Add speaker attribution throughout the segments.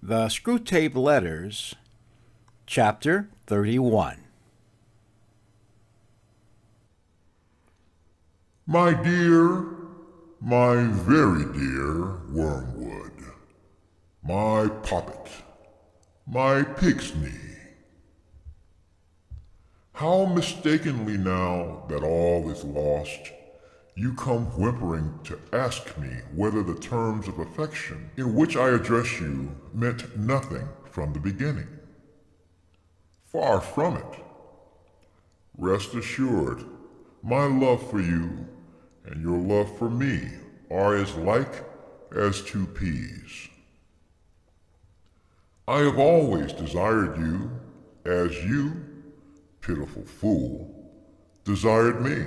Speaker 1: The Screwtape Letters, Chapter 31.
Speaker 2: My dear, my very dear Wormwood, my poppet, my pig's knee. How mistakenly now that all is lost, you come whimpering to ask me whether the terms of affection in which I address you meant nothing from the beginning. Far from it. Rest assured, my love for you and your love for me are as like as two peas. I have always desired you as you, pitiful fool, desired me.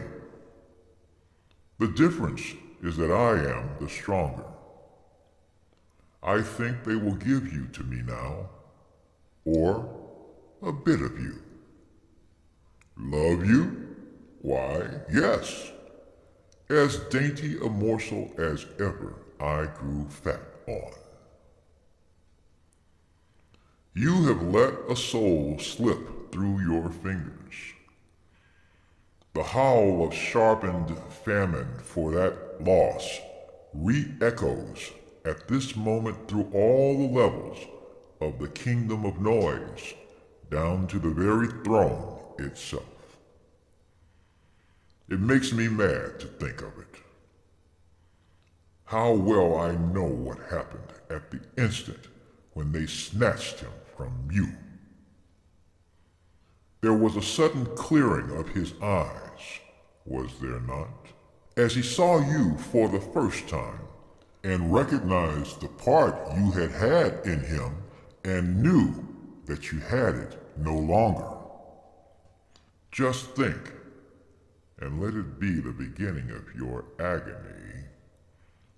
Speaker 2: The difference is that I am the stronger. I think they will give you to me now, or a bit of you. Love you? Why, yes. As dainty a morsel as ever I grew fat on. You have let a soul slip through your fingers. The howl of sharpened famine for that loss re-echoes at this moment through all the levels of the kingdom of noise down to the very throne itself. It makes me mad to think of it. How well I know what happened at the instant when they snatched him from you. There was a sudden clearing of his eyes, was there not, as he saw you for the first time and recognized the part you had had in him and knew that you had it no longer. Just think, and let it be the beginning of your agony,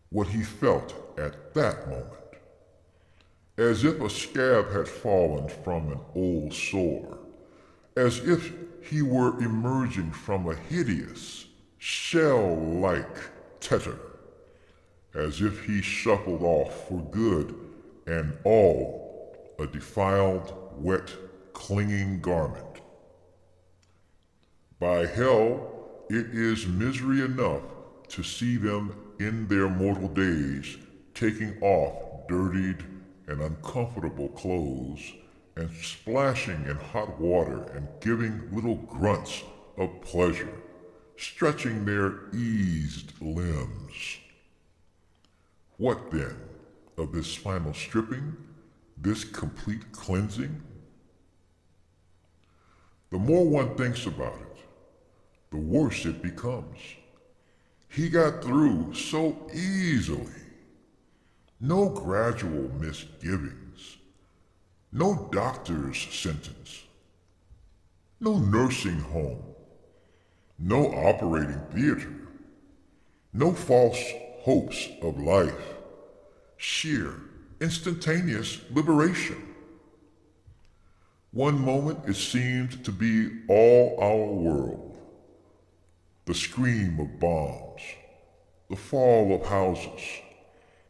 Speaker 2: what he felt at that moment, as if a scab had fallen from an old sore, as if he were emerging from a hideous, shell-like tetter, as if he shuffled off for good and all a defiled, wet, clinging garment. By hell, it is misery enough to see them in their mortal days taking off dirtied and uncomfortable clothes and splashing in hot water and giving little grunts of pleasure, stretching their eased limbs. What then of this final stripping, this complete cleansing? The more one thinks about it, the worse it becomes. He got through so easily. No gradual misgivings. No doctor's sentence. No nursing home. No operating theater. No false hopes of life. Sheer, instantaneous liberation. One moment it seemed to be all our world. The scream of bombs, the fall of houses,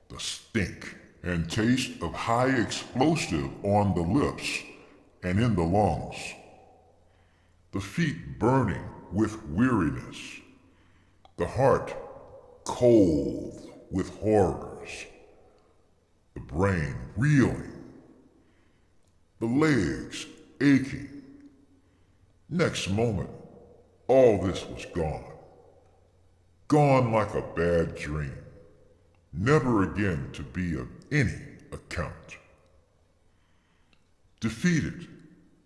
Speaker 2: the stink and taste of high explosive on the lips and in the lungs, the feet burning with weariness, the heart cold with horrors, the brain reeling, the legs aching. Next moment, all this was gone. Gone like a bad dream, never again to be of any account. Defeated,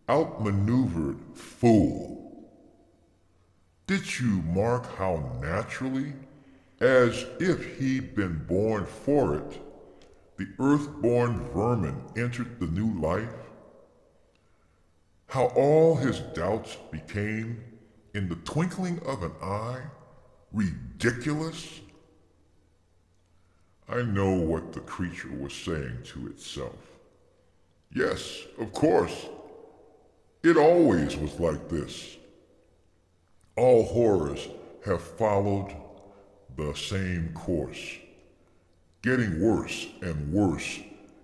Speaker 2: outmaneuvered fool. Did you mark how naturally, as if he'd been born for it, the earth-born vermin entered the new life? How all his doubts became, in the twinkling of an eye, ridiculous? I know what the creature was saying to itself. Yes, of course. It always was like this. All horrors have followed the same course, getting worse and worse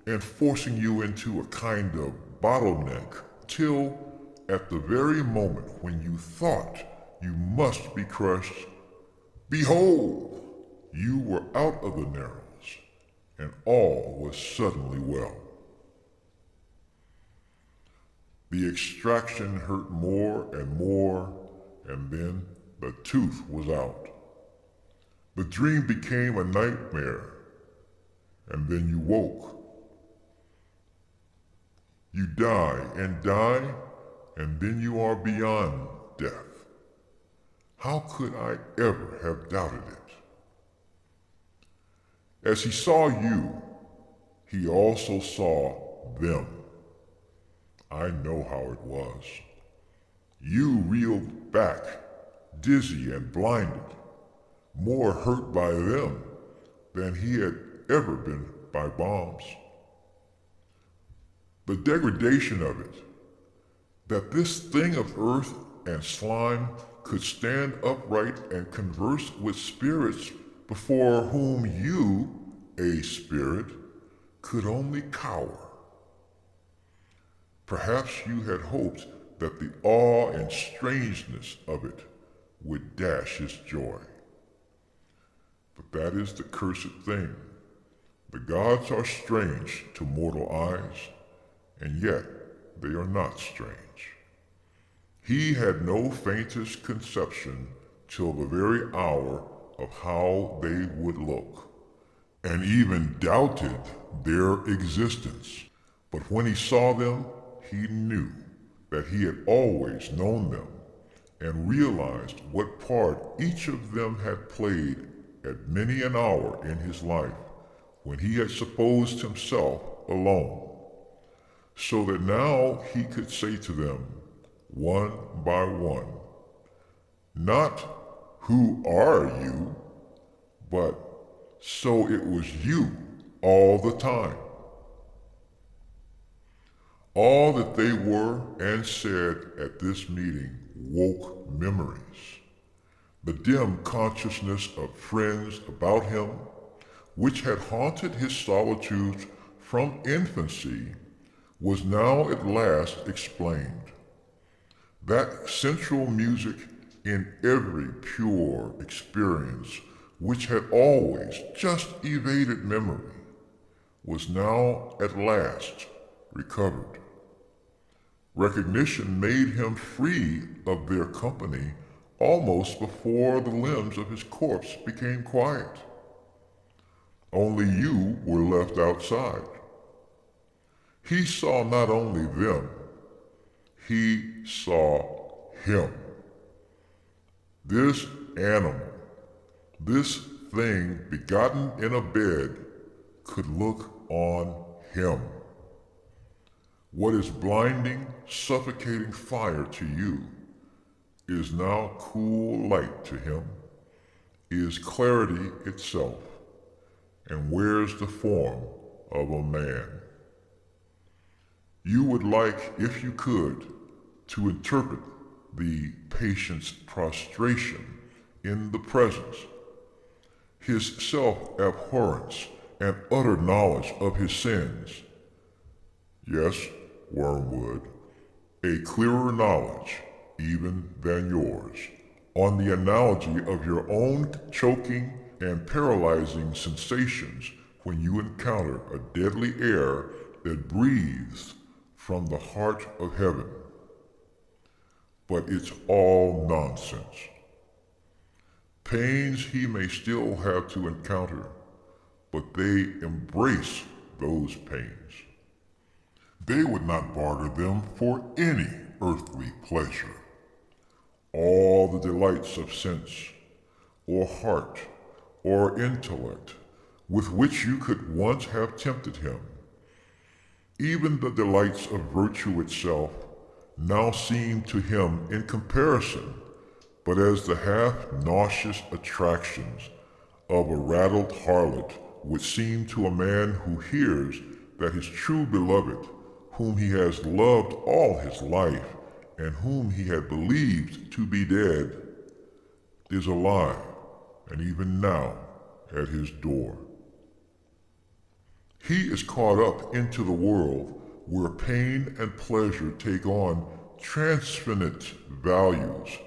Speaker 2: and forcing you into a kind of bottleneck till at the very moment when you thought you must be crushed, behold, you were out of the narrows, and all was suddenly well. The extraction hurt more, and then the tooth was out. The dream became a nightmare, and then you woke. You die, and then you are beyond death. How could I ever have doubted it? As he saw you, he also saw them. I know how it was. You reeled back, dizzy and blinded, more hurt by them than he had ever been by bombs. The degradation of it, that this thing of earth and slime could stand upright and converse with spirits before whom you, a spirit, could only cower. Perhaps you had hoped that the awe and strangeness of it would dash his joy. But that is the cursed thing. The gods are strange to mortal eyes, and yet they are not strange. He had no faintest conception till the very hour of how they would look, and even doubted their existence. But when he saw them, he knew that he had always known them, and realized what part each of them had played at many an hour in his life when he had supposed himself alone, so that now he could say to them, one by one, not who are you, but so it was you all the time. All that they were and said at this meeting woke memories. The dim consciousness of friends about him, which had haunted his solitudes from infancy, was now at last explained. That central music in every pure experience, which had always just evaded memory, was now at last recovered. Recognition made him free of their company almost before the limbs of his corpse became quiet. Only you were left outside. He saw not only them, he saw him. This animal, this thing begotten in a bed, could look on him. What is blinding, suffocating fire to you is now cool light to him, is clarity itself, and wears the form of a man. You would like, if you could, to interpret the patient's prostration in the presence, his self-abhorrence and utter knowledge of his sins. Yes, Wormwood, a clearer knowledge even than yours, on the analogy of your own choking and paralyzing sensations when you encounter a deadly air that breathes from the heart of heaven. But it's all nonsense. Pains he may still have to encounter, but they embrace those pains. They would not barter them for any earthly pleasure. All the delights of sense, or heart, or intellect, with which you could once have tempted him, even the delights of virtue itself, now seem to him in comparison but as the half-nauseous attractions of a rattled harlot would seem to a man who hears that his true beloved, whom he has loved all his life and whom he had believed to be dead, is alive and even now at his door. He is caught up into the world where pain and pleasure take on transfinite values,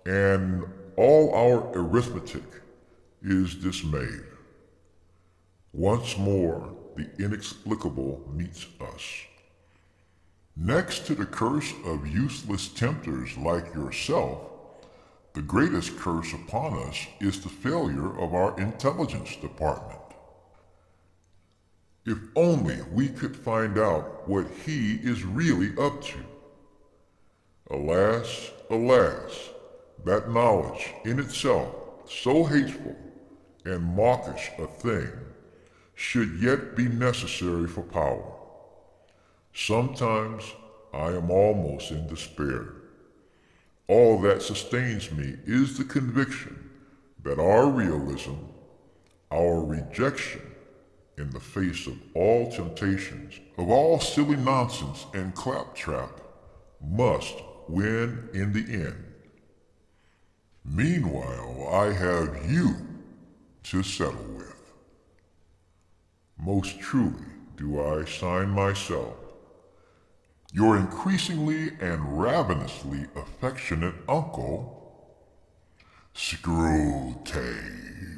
Speaker 2: and all our arithmetic is dismayed. Once more, the inexplicable meets us. Next to the curse of useless tempters like yourself, the greatest curse upon us is the failure of our intelligence department. If only we could find out what he is really up to. Alas, alas, that knowledge in itself, so hateful and mawkish a thing, should yet be necessary for power. Sometimes I am almost in despair. All that sustains me is the conviction that our realism, our rejection in the face of all temptations, of all silly nonsense and claptrap, must win in the end. Meanwhile, I have you to settle with. Most truly do I sign myself, your increasingly and ravenously affectionate uncle, Screwtape.